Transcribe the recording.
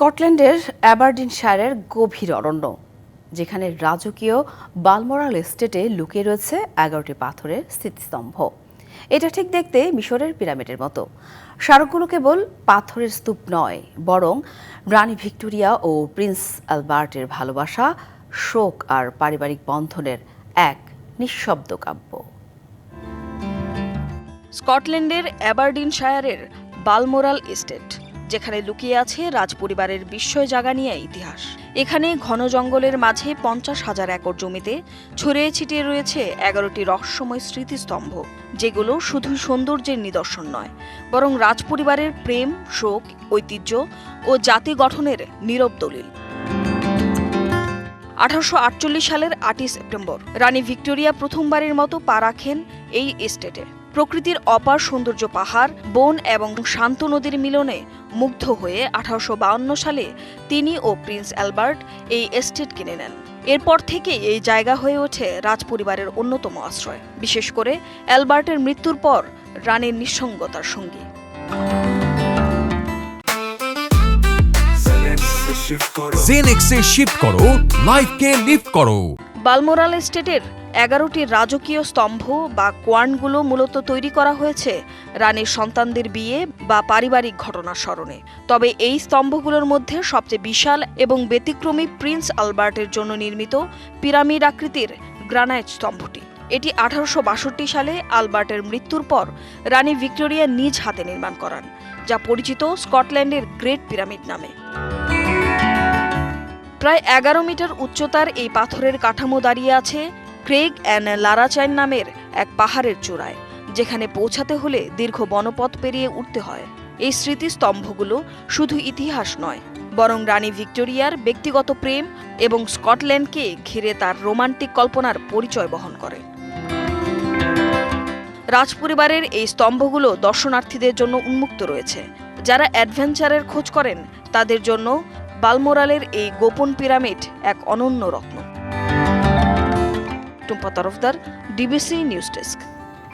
স্কটল্যান্ডের অ্যাবারডিনশায়ারের গভীর অরণ্য, যেখানে রাজকীয় বালমোরাল এস্টেটে লুকিয়ে রয়েছে 11টি পাথরের স্মৃতিস্তম্ভ। এটা ঠিক দেখতে মিশরের পিরামিডের মতো। স্মারকগুলো কেবল পাথরের স্তূপ নয়, বরং রানী ভিক্টোরিয়া ও প্রিন্স অ্যালবার্টের ভালোবাসা, শোক আর পারিবারিক বন্ধনের এক নিঃশব্দ কাব্য। স্কটল্যান্ডের অ্যাবারডিনশায়ারের বালমোরাল এস্টেট, যেখানে লুকিয়ে আছে রাজপরিবারের বিস্ময় জাগা নিয়ে ইতিহাস। এখানে ঘন জঙ্গলের মাঝে 50,000 একর জমিতে ছড়িয়ে ছিটিয়ে রয়েছে 11টি রহস্যময় স্মৃতিস্তম্ভ, যেগুলো শুধু সৌন্দর্যের নিদর্শন নয়, বরং রাজপরিবারের প্রেম, শোক, ঐতিহ্য ও জাতি গঠনের নীরব দলিল। 1848 সালের 8ই সেপ্টেম্বর রানী ভিক্টোরিয়া প্রথমবারের মতো পা রাখেন এই এস্টেটে। প্রকৃতির অপার সৌন্দর্য, পাহাড়, বন এবং শান্ত নদীর মিলনে মুগ্ধ হয়ে 1852 সালে তিনি ও প্রিন্স অ্যালবার্ট এই এস্টেট কিনে নেন। এরপর থেকে এই জায়গা হয়ে ওঠে রাজপরিবারের অন্যতম আশ্রয়, বিশেষ করে অ্যালবার্টের মৃত্যুর পর রানীর নিঃসঙ্গতার সঙ্গী। জেনেক্সে শিফট করো, লাইফকে লিফট করো। বালমোরাল এস্টেটের 11টি রাজকীয় স্তম্ভ বা কোয়ার্নগুলো মূলত তৈরি করা হয়েছে রানীর সন্তানদের বিয়ে বা পারিবারিক ঘটনার স্মরণে। তবে এই স্তম্ভগুলোর মধ্যে সবচেয়ে বিশাল এবং ব্যতিক্রমী প্রিন্স আলবার্টের জন্য নির্মিত পিরামিড আকৃতির গ্রানাইট স্তম্ভটি। এটি 1862 সালে আলবার্টের মৃত্যুর পর রানী ভিক্টোরিয়া নিজ হাতে নির্মাণ করান, যা পরিচিত স্কটল্যান্ডের গ্রেট পিরামিড নামে। প্রায় 11 মিটার উচ্চতার এই পাথরের কাঠামো দাঁড়িয়ে আছে ক্রেগ অ্যান্ড লারাচাইন নামের এক পাহাড়ের চূড়ায়, যেখানে পৌঁছাতে হলে দীর্ঘ বনপথ পেরিয়ে উঠতে হয়। এই স্মৃতিস্তম্ভগুলো শুধু ইতিহাস নয়, বরং রানী ভিক্টোরিয়ার ব্যক্তিগত প্রেম এবং স্কটল্যান্ডকে ঘিরে তার রোমান্টিক কল্পনার পরিচয় বহন করে। রাজপরিবারের এই স্তম্ভগুলো দর্শনার্থীদের জন্য উন্মুক্ত রয়েছে। যারা অ্যাডভেঞ্চারের খোঁজ করেন তাদের জন্য বালমোরালের এই গোপন পিরামিড এক অনন্য রত্ন। Tumpa Tarafdar, DBC news desk.